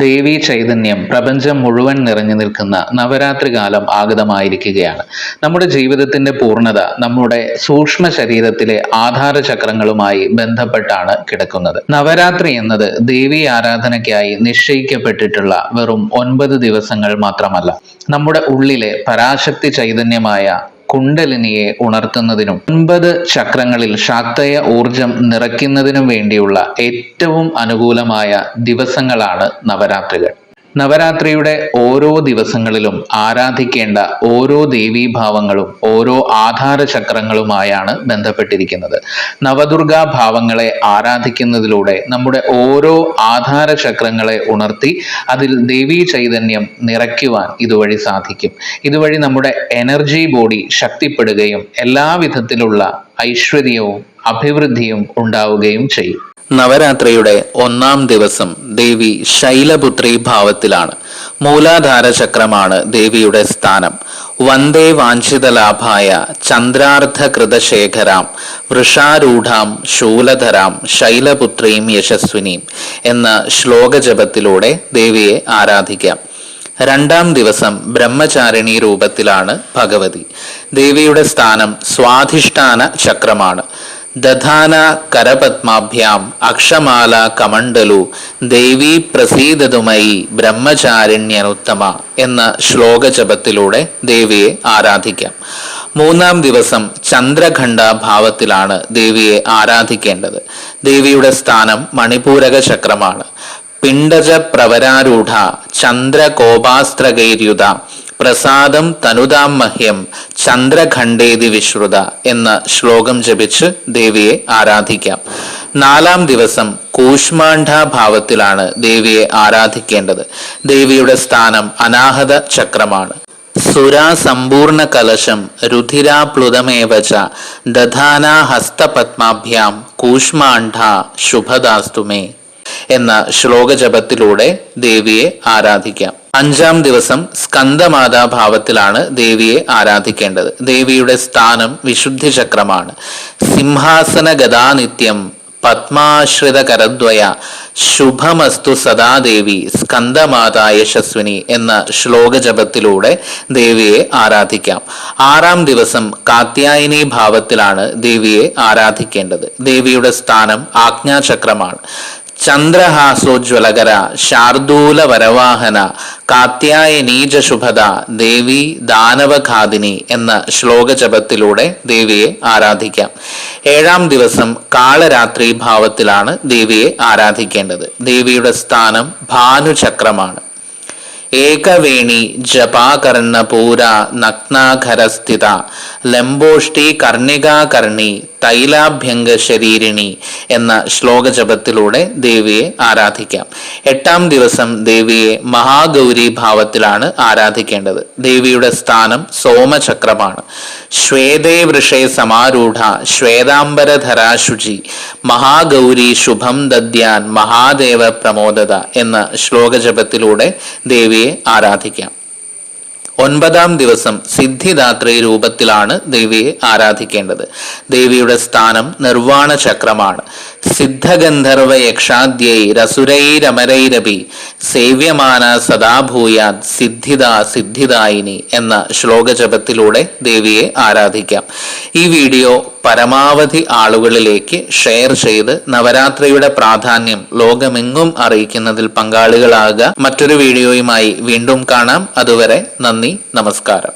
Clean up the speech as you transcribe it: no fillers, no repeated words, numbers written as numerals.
ദേവീ ചൈതന്യം പ്രപഞ്ചം മുഴുവൻ നിറഞ്ഞു നിൽക്കുന്ന നവരാത്രി കാലം ആഗതമായിരിക്കുകയാണ്. നമ്മുടെ ജീവിതത്തിന്റെ പൂർണ്ണത നമ്മുടെ സൂക്ഷ്മ ശരീരത്തിലെ ആധാര ചക്രങ്ങളുമായി ബന്ധപ്പെട്ടാണ് കിടക്കുന്നത്. നവരാത്രി എന്നത് ദേവീ ആരാധനയ്ക്കായി നിശ്ചയിക്കപ്പെട്ടിട്ടുള്ള വെറും 9 ദിവസങ്ങൾ മാത്രമല്ല, നമ്മുടെ ഉള്ളിലെ പരാശക്തി ചൈതന്യമായ കുണ്ടലിനിയെ ഉണർത്തുന്നതിനും 9 ചക്രങ്ങളിൽ ശാക്തയ ഊർജം നിറയ്ക്കുന്നതിനും വേണ്ടിയുള്ള ഏറ്റവും അനുകൂലമായ ദിവസങ്ങളാണ് നവരാത്രികൾ. നവരാത്രിയുടെ ഓരോ ദിവസങ്ങളിലും ആരാധിക്കേണ്ട ഓരോ ദേവീഭാവങ്ങളും ഓരോ ആധാര ചക്രങ്ങളുമായാണ് ബന്ധപ്പെട്ടിരിക്കുന്നത്. നവദുർഗാ ഭാവങ്ങളെ ആരാധിക്കുന്നതിലൂടെ നമ്മുടെ ഓരോ ആധാര ചക്രങ്ങളെ ഉണർത്തി അതിൽ ദേവീ ചൈതന്യം നിറയ്ക്കുവാൻ ഇതുവഴി സാധിക്കും. ഇതുവഴി നമ്മുടെ എനർജി ബോഡി ശക്തിപ്പെടുകയും എല്ലാവിധത്തിലുള്ള ഐശ്വര്യവും അഭിവൃദ്ധിയും ഉണ്ടാവുകയും ചെയ്യും. നവരാത്രിയുടെ 1-ാം ദിവസം ദേവി ശൈലപുത്രി ഭാവത്തിലാണ്. മൂലാധാര ചക്രമാണ് ദേവിയുടെ സ്ഥാനം. വന്ദേ വാഞ്ചിതലാഭായ ചന്ദ്രാർദ്ധകൃതശേഖരാം വൃഷാരൂഢാം ശൂലധരാം ശൈലപുത്രീം യശസ്വിനീം എന്ന ശ്ലോകജപത്തിലൂടെ ദേവിയെ ആരാധിക്കാം. 2-ാം ദിവസം ബ്രഹ്മചാരിണി രൂപത്തിലാണ് ഭഗവതി. ദേവിയുടെ സ്ഥാനം സ്വാധിഷ്ഠാന ചക്രമാണ്. ദധാന കരപത്മാഭ്യാം അക്ഷമാല കമണ്ഡലു ദേവി പ്രസീദതുമയി ബ്രഹ്മചാരിണ്യനുത്തമ എന്ന ശ്ലോകജപത്തിലൂടെ ദേവിയെ ആരാധിക്കാം. 3-ാം ദിവസം ചന്ദ്രഖണ്ഡ ഭാവത്തിലാണ് ദേവിയെ ആരാധിക്കേണ്ടത്. ദേവിയുടെ സ്ഥാനം മണിപൂരക ചക്രമാണ്. പിണ്ടജ പ്രവരാരൂഢ ചന്ദ്രകോപാസ്ത്രകൈര്യുത പ്രസാദം തനുതാം മഹ്യം ചന്ദ്രഖണ്ഡേതി വിശ്രുത എന്ന ശ്ലോകം ജപിച്ച് ദേവിയെ ആരാധിക്കാം. 4-ാം ദിവസം കൂഷ്മാണ്ഡ ഭാവത്തിലാണ് ദേവിയെ ആരാധിക്കേണ്ടത്. ദേവിയുടെ സ്ഥാനം അനാഹത ചക്രമാണ്. സുരാ സമ്പൂർണ്ണ കലശം രുധിരാപ്ലുതമേവച ദധാനാ ഹസ്തപത്മാഭ്യാം കൂഷ്മാണ്ഡ ശുഭദാസ്തുമേ എന്ന ശ്ലോകജപത്തിലൂടെ ദേവിയെ ആരാധിക്കാം. 5-ാം ദിവസം സ്കന്ദമാതാ ഭാവത്തിലാണ് ദേവിയെ ആരാധിക്കേണ്ടത്. ദേവിയുടെ സ്ഥാനം വിശുദ്ധി ചക്രമാണ്. സിംഹാസന ഗദാനിത്യം പത്മാശ്രിത കരദ്വയ ശുഭമസ്തു സദാ ദേവി സ്കന്ദമാതാ യശസ്വിനി എന്ന ശ്ലോകജപത്തിലൂടെ ദേവിയെ ആരാധിക്കാം. 6-ാം ദിവസം കാത്യായനി ഭാവത്തിലാണ് ദേവിയെ ആരാധിക്കേണ്ടത്. ദേവിയുടെ സ്ഥാനം ആജ്ഞാചക്രമാണ്. ചന്ദ്രഹാസോജ്വലകര ശാർദൂല വരവാഹന കാത്യായനീജ ശുഭദ ദേവി ദാനവഘാതിനി എന്ന ശ്ലോകജപത്തിലൂടെ ദേവിയെ ആരാധിക്കാം. 7-ാം ദിവസം കാളരാത്രി ഭാവത്തിലാണ് ദേവിയെ ആരാധിക്കേണ്ടത്. ദേവിയുടെ സ്ഥാനം ഭാനുചക്രമാണ്. ഏകവേണി ജപാകർണ പൂര നഗ്നാഘരസ്ഥിത ലംബോഷ്ടി കർണികാകർണി തൈലാഭ്യംഗ ശരീരിണി എന്ന ശ്ലോകജപത്തിലൂടെ ദേവിയെ ആരാധിക്കാം. 8-ാം ദിവസം ദേവിയെ മഹാഗൗരി ഭാവത്തിലാണ് ആരാധിക്കേണ്ടത്. ദേവിയുടെ സ്ഥാനം സോമചക്രമാണ്. ശ്വേതേ വൃഷേ സമാരൂഢ ശ്വേതാംബരധരാശുചി മഹാഗൗരി ശുഭം ദദ്യാൻ മഹാദേവ പ്രമോദത എന്ന ശ്ലോകജപത്തിലൂടെ ദേവിയെ ആരാധിക്കാം. 9-ാം ദിവസം സിദ്ധിദാത്രി രൂപത്തിലാണ് ദേവിയെ ആരാധിക്കേണ്ടത്. ദേവിയുടെ സ്ഥാനം നിർവാണ ചക്രമാണ്. സിദ്ധഗന്ധർവ യക്ഷാദ്യൈ രസുരൈരമരൈരപി സേവ്യമാന സദാഭൂയാത് സിദ്ധിദാ സിദ്ധിദായിനി എന്ന ശ്ലോകജപത്തിലൂടെ ദേവിയെ ആരാധിക്കാം. ഈ വീഡിയോ പരമാവധി ആളുകളിലേക്ക് ഷെയർ ചെയ്ത് നവരാത്രിയുടെ പ്രാധാന്യം ലോകമെങ്ങും അറിയിക്കുന്നതിൽ പങ്കാളികളാകുക. മറ്റൊരു വീഡിയോയുമായി വീണ്ടും കാണാം. അതുവരെ നന്ദി, നമസ്കാരം.